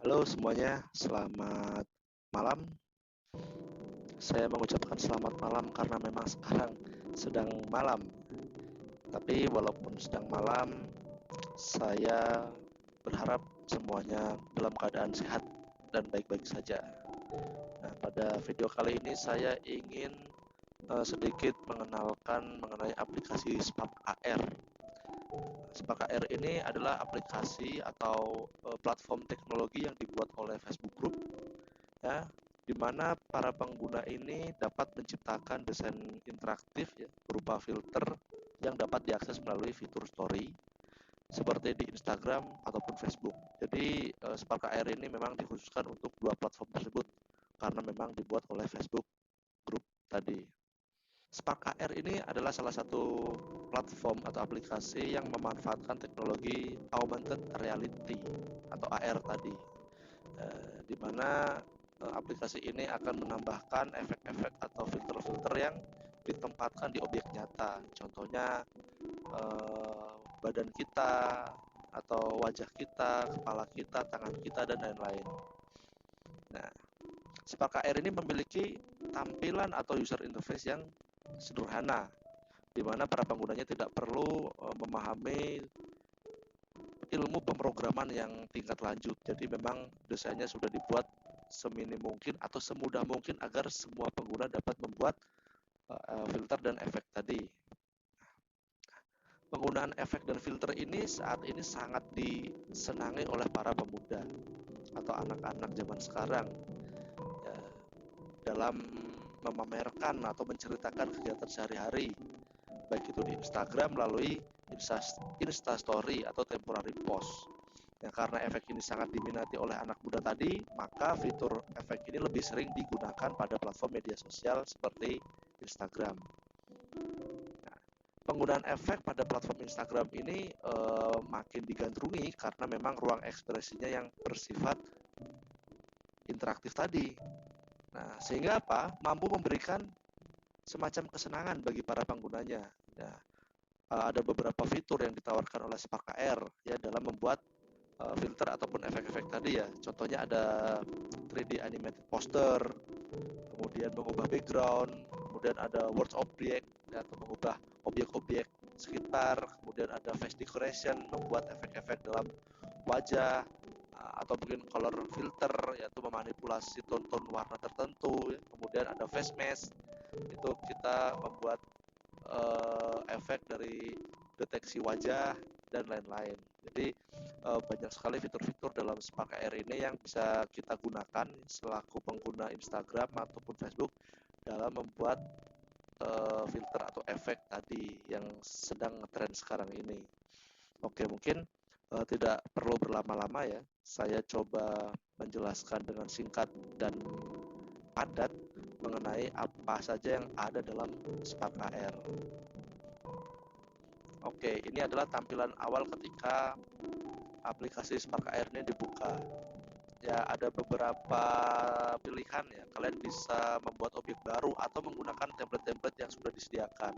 Halo semuanya, selamat malam. Saya mengucapkan selamat malam karena memang sekarang sedang malam. Tapi walaupun sedang malam, saya berharap semuanya dalam keadaan sehat dan baik-baik saja. Nah, pada video kali ini saya ingin sedikit mengenalkan mengenai aplikasi Spark AR. Spark AR ini adalah aplikasi atau platform teknologi yang dibuat oleh Facebook Group, ya, di mana para pengguna ini dapat menciptakan desain interaktif ya, berupa filter yang dapat diakses melalui fitur story seperti di Instagram ataupun Facebook. Jadi Spark AR ini memang dikhususkan untuk dua platform tersebut karena memang dibuat oleh Facebook Group tadi. Spark AR ini adalah salah satu platform atau aplikasi yang memanfaatkan teknologi augmented reality atau AR tadi, di mana aplikasi ini akan menambahkan efek-efek atau filter-filter yang ditempatkan di objek nyata. Contohnya badan kita atau wajah kita, kepala kita, tangan kita, dan lain-lain. Nah, Spark AR ini memiliki tampilan atau user interface yang sederhana, di mana para penggunanya tidak perlu memahami ilmu pemrograman yang tingkat lanjut. Jadi memang desainnya sudah dibuat seminim mungkin atau semudah mungkin agar semua pengguna dapat membuat filter dan efek tadi. Penggunaan efek dan filter ini saat ini sangat disenangi oleh para pemuda atau anak-anak zaman sekarang, ya, dalam memamerkan atau menceritakan kegiatan sehari-hari, baik itu di Instagram melalui Insta Story atau temporary post. Ya, karena efek ini sangat diminati oleh anak muda tadi, maka fitur efek ini lebih sering digunakan pada platform media sosial seperti Instagram. Nah, penggunaan efek pada platform Instagram ini makin digandrungi karena memang ruang ekspresinya yang bersifat interaktif tadi. Nah, sehingga apa? Mampu memberikan semacam kesenangan bagi para penggunanya. Ya, ada beberapa fitur yang ditawarkan oleh Spark AR ya dalam membuat filter ataupun efek-efek tadi ya. Contohnya ada 3D animated poster, kemudian mengubah background, kemudian ada words object ya, atau mengubah objek-objek sekitar, kemudian ada face decoration, membuat efek-efek dalam wajah, atau mungkin color filter yaitu memanipulasi tone-tone warna tertentu ya. Kemudian ada face mesh, itu kita membuat efek dari deteksi wajah dan lain-lain. Jadi banyak sekali fitur-fitur dalam Spark AR ini yang bisa kita gunakan selaku pengguna Instagram ataupun Facebook dalam membuat filter atau efek tadi yang sedang ngetrend sekarang ini. Oke, mungkin tidak perlu berlama-lama ya. Saya coba menjelaskan dengan singkat dan padat mengenai apa saja yang ada dalam Spark AR. Oke, ini adalah tampilan awal ketika aplikasi Spark AR ini dibuka. Ya, ada beberapa pilihan ya. Kalian bisa membuat objek baru atau menggunakan template-template yang sudah disediakan.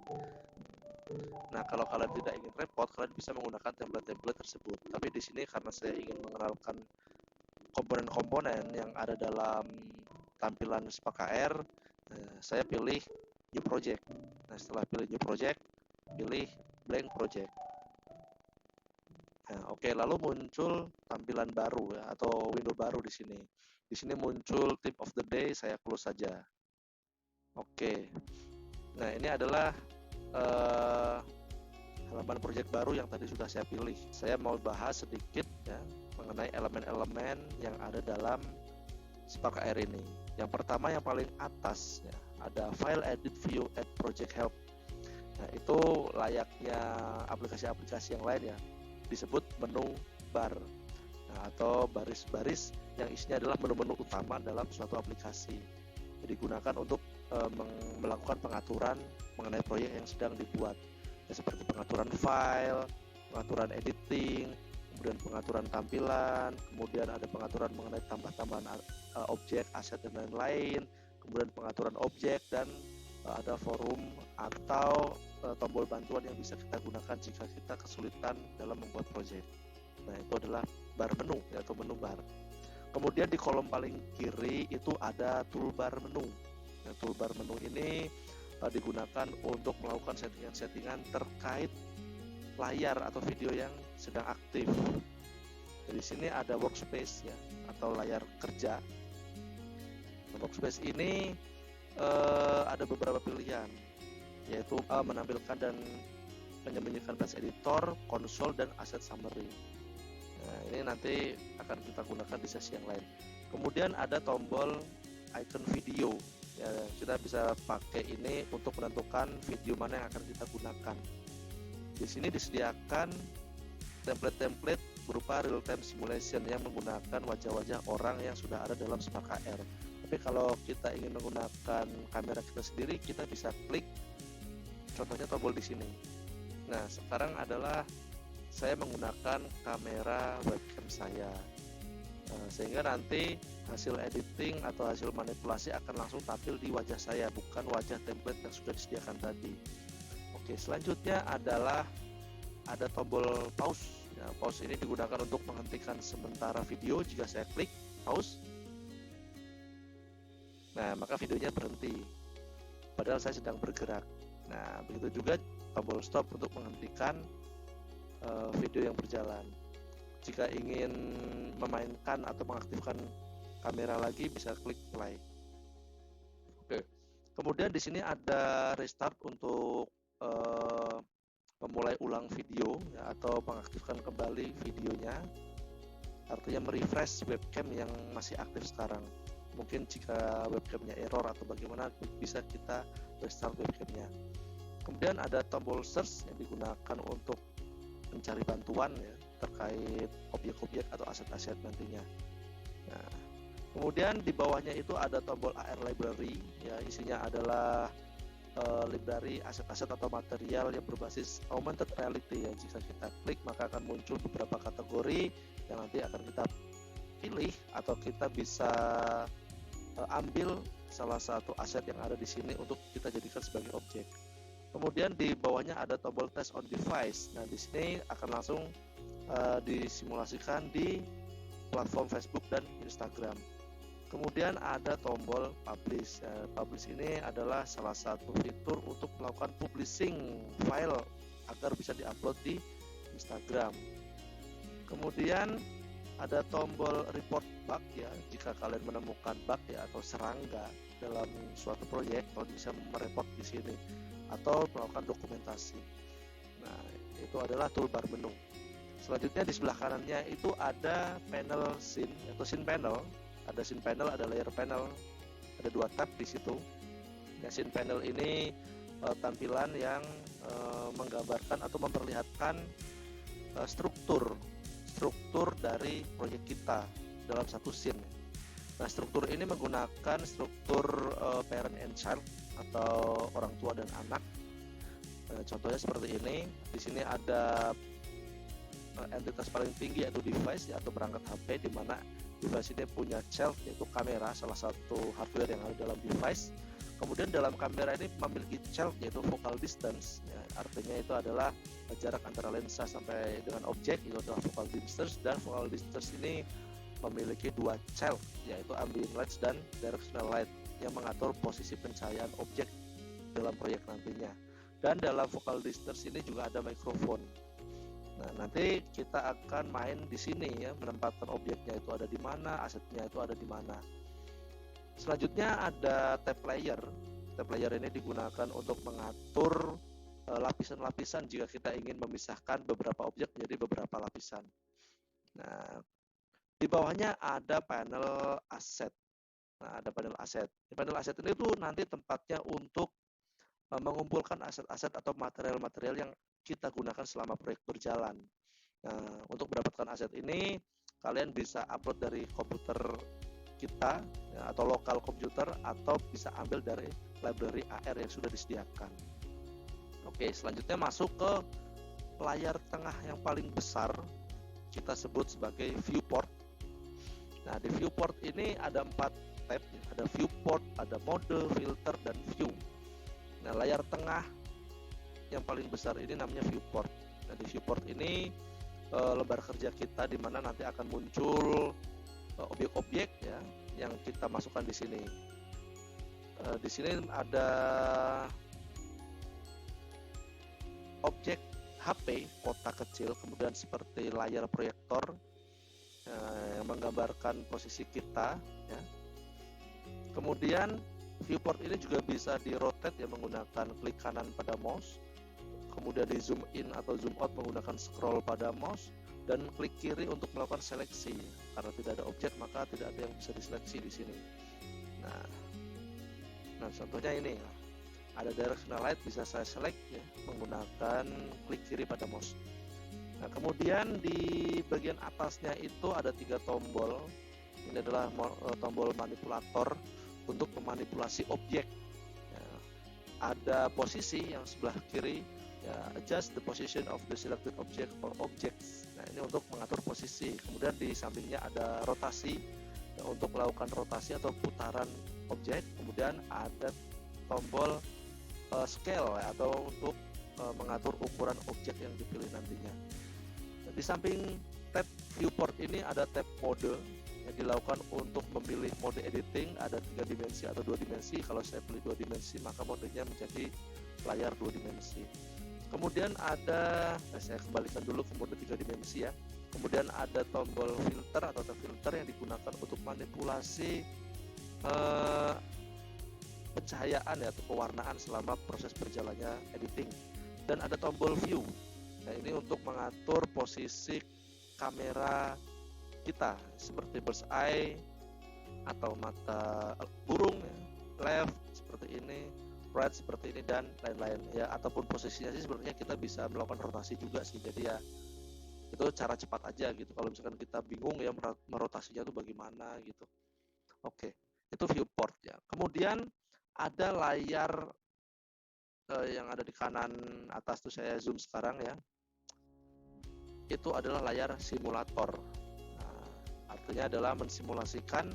Nah, kalau kalian tidak ingin repot, kalian bisa menggunakan template-template tersebut. Tapi di sini karena saya ingin mengenalkan komponen-komponen yang ada dalam tampilan Spark AR, saya pilih New Project. Nah, setelah pilih New Project, pilih Blank Project. Nah, oke, lalu muncul tampilan baru ya, atau window baru di sini. Di sini muncul tip of the day, saya close saja. Oke, nah ini adalah uh, halaman project baru yang tadi sudah saya pilih. Saya mau bahas sedikit ya mengenai elemen-elemen yang ada dalam Spark AR ini. Yang pertama yang paling atas ya, ada File Edit View Add Project Help. Nah, itu layaknya aplikasi-aplikasi yang lain ya, disebut menu bar, nah, atau baris-baris yang isinya adalah menu-menu utama dalam suatu aplikasi. Jadi digunakan untuk melakukan pengaturan mengenai proyek yang sedang dibuat, ya, seperti pengaturan file, pengaturan editing, kemudian pengaturan tampilan, kemudian ada pengaturan mengenai tambah-tambahan objek, aset dan lain-lain, kemudian pengaturan objek, dan ada forum atau tombol bantuan yang bisa kita gunakan jika kita kesulitan dalam membuat project. Nah, itu adalah bar menu atau menu bar. Kemudian di kolom paling kiri itu ada toolbar menu. Nah, toolbar menu ini digunakan untuk melakukan settingan-settingan terkait layar atau video yang sedang aktif. Jadi sini ada workspace ya, atau layar kerja. Workspace ini ada beberapa pilihan, yaitu menampilkan dan menyembunyikan page editor, konsol, dan asset summary. Nah, ini nanti akan kita gunakan di sesi yang lain. Kemudian ada tombol icon video. Ya, kita bisa pakai ini untuk menentukan video mana yang akan kita gunakan. Di sini disediakan template-template berupa real-time simulation yang menggunakan wajah-wajah orang yang sudah ada dalam Spark AR. Tapi kalau kita ingin menggunakan kamera kita sendiri, kita bisa klik contohnya tombol di sini. Nah, sekarang adalah saya menggunakan kamera webcam saya, sehingga nanti hasil editing atau hasil manipulasi akan langsung tampil di wajah saya, bukan wajah template yang sudah disediakan tadi. Oke, selanjutnya adalah ada tombol pause. Ya, pause ini digunakan untuk menghentikan sementara video. Jika saya klik pause, nah maka videonya berhenti, padahal saya sedang bergerak. Nah, begitu juga tombol stop untuk menghentikan video yang berjalan. Jika ingin memainkan atau mengaktifkan kamera lagi, bisa klik play. Oke. Kemudian di sini ada restart untuk memulai ulang video ya, atau mengaktifkan kembali videonya. Artinya merefresh webcam yang masih aktif sekarang. Mungkin jika webcamnya error atau bagaimana, bisa kita restart webcamnya. Kemudian ada tombol search yang digunakan untuk mencari bantuan ya, terkait objek-objek atau aset-aset nantinya. Nah, kemudian di bawahnya itu ada tombol AR library, ya isinya adalah library aset-aset atau material yang berbasis augmented reality ya. Jika kita klik maka akan muncul beberapa kategori yang nanti akan kita pilih atau kita bisa ambil salah satu aset yang ada di sini untuk kita jadikan sebagai objek. Kemudian di bawahnya ada tombol test on device. Nah, di sini akan langsung disimulasikan di platform Facebook dan Instagram. Kemudian ada tombol publish. Publish ini adalah salah satu fitur untuk melakukan publishing file agar bisa diupload di Instagram. Kemudian ada tombol report bug ya. Jika kalian menemukan bug ya atau serangga dalam suatu proyek, kalian bisa mereport di sini atau melakukan dokumentasi. Nah, itu adalah toolbar menu. Selanjutnya di sebelah kanannya itu ada panel scene atau scene panel. Ada scene panel, ada layer panel, ada 2 tab di situ. Ya, scene panel ini tampilan yang menggambarkan atau memperlihatkan struktur dari proyek kita dalam satu scene. Nah, struktur ini menggunakan struktur parent and child atau orang tua dan anak. Contohnya seperti ini. Di sini ada entitas paling tinggi yaitu device atau perangkat HP, di mana device ini punya child yaitu kamera, salah satu hardware yang ada dalam device. Kemudian dalam kamera ini memiliki child yaitu focal distance. Ya, artinya itu adalah jarak antara lensa sampai dengan objek, itu adalah focal distance, dan focal distance ini memiliki 2 child yaitu ambient light dan directional light yang mengatur posisi pencahayaan objek dalam proyek nantinya. Dan dalam focal distance ini juga ada mikrofon. Nah, nanti kita akan main di sini ya, menempatkan objeknya itu ada di mana, asetnya itu ada di mana. Selanjutnya ada tab layer. Tab layer ini digunakan untuk mengatur lapisan-lapisan jika kita ingin memisahkan beberapa objek menjadi beberapa lapisan. Nah, di bawahnya ada panel aset. Nah, ada panel aset. Di panel aset ini tuh nanti tempatnya untuk mengumpulkan aset-aset atau material-material yang kita gunakan selama proyek berjalan. Nah, untuk mendapatkan aset ini, kalian bisa upload dari komputer kita ya, atau lokal komputer, atau bisa ambil dari library AR yang sudah disediakan. Oke, selanjutnya masuk ke layar tengah yang paling besar, kita sebut sebagai viewport. Nah, di viewport ini ada 4 tab, ada viewport, ada mode, filter, dan view. Nah, layar tengah yang paling besar ini namanya viewport. Nah, di viewport ini lembar kerja kita, di mana nanti akan muncul objek-objek yang kita masukkan di sini. Di sini ada objek HP kotak kecil, kemudian seperti layar proyektor yang menggambarkan posisi kita, ya. Kemudian viewport ini juga bisa di-rotate ya menggunakan klik kanan pada mouse, kemudian di zoom in atau zoom out menggunakan scroll pada mouse, dan klik kiri untuk melakukan seleksi. Karena tidak ada objek maka tidak ada yang bisa diseleksi di sini. Nah contohnya ini ada directional light, bisa saya select ya menggunakan klik kiri pada mouse. Nah kemudian di bagian atasnya itu ada 3 tombol. Ini adalah tombol manipulator untuk memanipulasi objek. Ya, ada posisi yang sebelah kiri, ya, adjust the position of the selected object or objects. Nah ini untuk mengatur posisi. Kemudian di sampingnya ada rotasi ya, untuk melakukan rotasi atau putaran objek. Kemudian ada tombol scale ya, atau untuk mengatur ukuran objek yang dipilih nantinya. Di samping tab viewport ini ada tab mode yang dilakukan untuk memilih mode editing. Ada 3 dimensi atau 2 dimensi. Kalau saya pilih 2 dimensi maka modenya menjadi layar 2 dimensi. Kemudian ada, saya kembalikan dulu ke mode 3 dimensi ya. Kemudian ada tombol filter atau filter yang digunakan untuk manipulasi pencahayaan ya, atau pewarnaan selama proses berjalannya editing. Dan ada tombol view. Nah ini untuk mengatur posisi kamera kita seperti bird's eye atau mata burung ya, left seperti ini, right seperti ini, dan lain-lain ya. Ataupun posisinya sih sebenarnya kita bisa melakukan rotasi juga sih. Jadi ya itu cara cepat aja gitu. Kalau misalkan kita bingung ya merotasinya itu bagaimana gitu. Oke, itu viewport ya. Kemudian ada layar yang ada di kanan atas tuh, saya zoom sekarang ya. Itu adalah layar simulator. Nah, artinya adalah mensimulasikan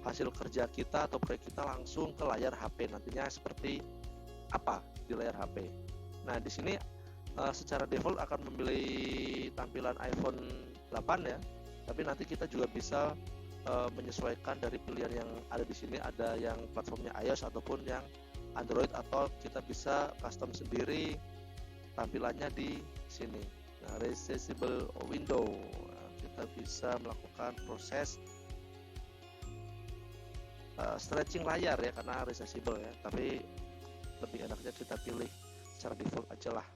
hasil kerja kita atau proyek kita langsung ke layar HP. Nantinya seperti apa di layar HP. Nah, di sini secara default akan memilih tampilan iPhone 8 ya. Tapi nanti kita juga bisa menyesuaikan dari pilihan yang ada di sini. Ada yang platformnya iOS ataupun yang Android, atau kita bisa custom sendiri tampilannya di sini. Nah, resizable window, kita bisa melakukan proses stretching layar ya, karena resizable ya. Tapi lebih enaknya kita pilih secara default aja lah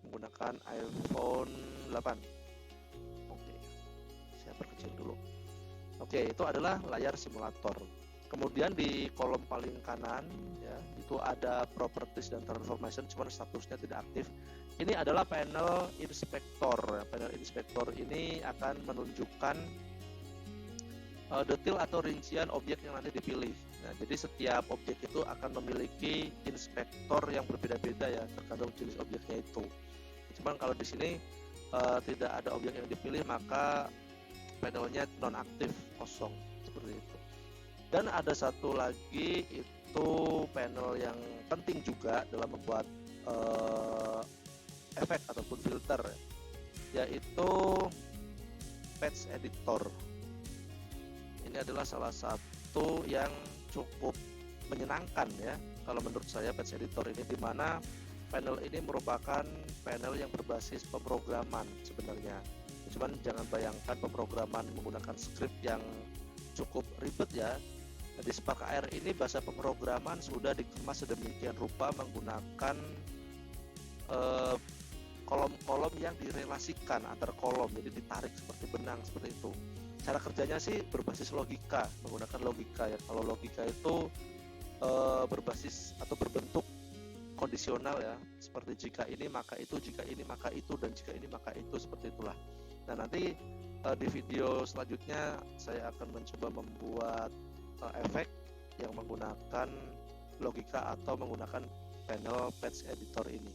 menggunakan iPhone 8. Oke, saya perkecil dulu. Oke, itu adalah layar simulator. Kemudian di kolom paling kanan ya, itu ada properties dan transformation, cuman statusnya tidak aktif. Ini adalah panel inspector. Panel inspector ini akan menunjukkan detail atau rincian objek yang nanti dipilih. Nah, jadi setiap objek itu akan memiliki inspektor yang berbeda-beda ya, tergantung jenis objeknya itu. Cuman kalau di sini tidak ada objek yang dipilih, maka panelnya non-aktif, kosong seperti itu. Dan ada satu lagi, itu panel yang penting juga dalam membuat efek ataupun filter, yaitu patch editor. Ini adalah salah satu yang cukup menyenangkan ya kalau menurut saya, patch editor ini, dimana panel ini merupakan panel yang berbasis pemrograman sebenarnya. Cuman jangan bayangkan pemrograman menggunakan script yang cukup ribet ya. Di Spark AR ini bahasa pemrograman sudah dikemas sedemikian rupa menggunakan kolom-kolom yang direlasikan antar kolom, jadi ditarik seperti benang seperti itu. Cara kerjanya sih berbasis logika, menggunakan logika ya. Kalau logika itu berbasis atau berbentuk kondisional ya, seperti jika ini maka itu, jika ini maka itu, dan jika ini maka itu, seperti itulah. Nah nanti di video selanjutnya saya akan mencoba membuat efek yang menggunakan logika atau menggunakan panel patch editor ini.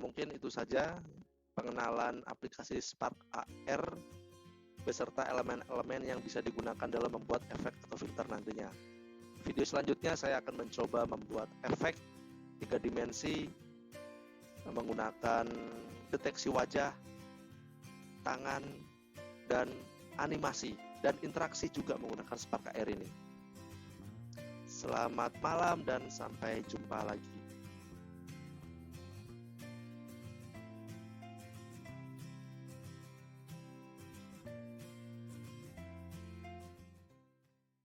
Mungkin itu saja pengenalan aplikasi Spark AR beserta elemen-elemen yang bisa digunakan dalam membuat efek atau filter nantinya. Video selanjutnya saya akan mencoba membuat efek 3 dimensi menggunakan deteksi wajah, tangan, dan animasi. dan interaksi juga menggunakan Spark AR ini. Selamat malam dan sampai jumpa lagi.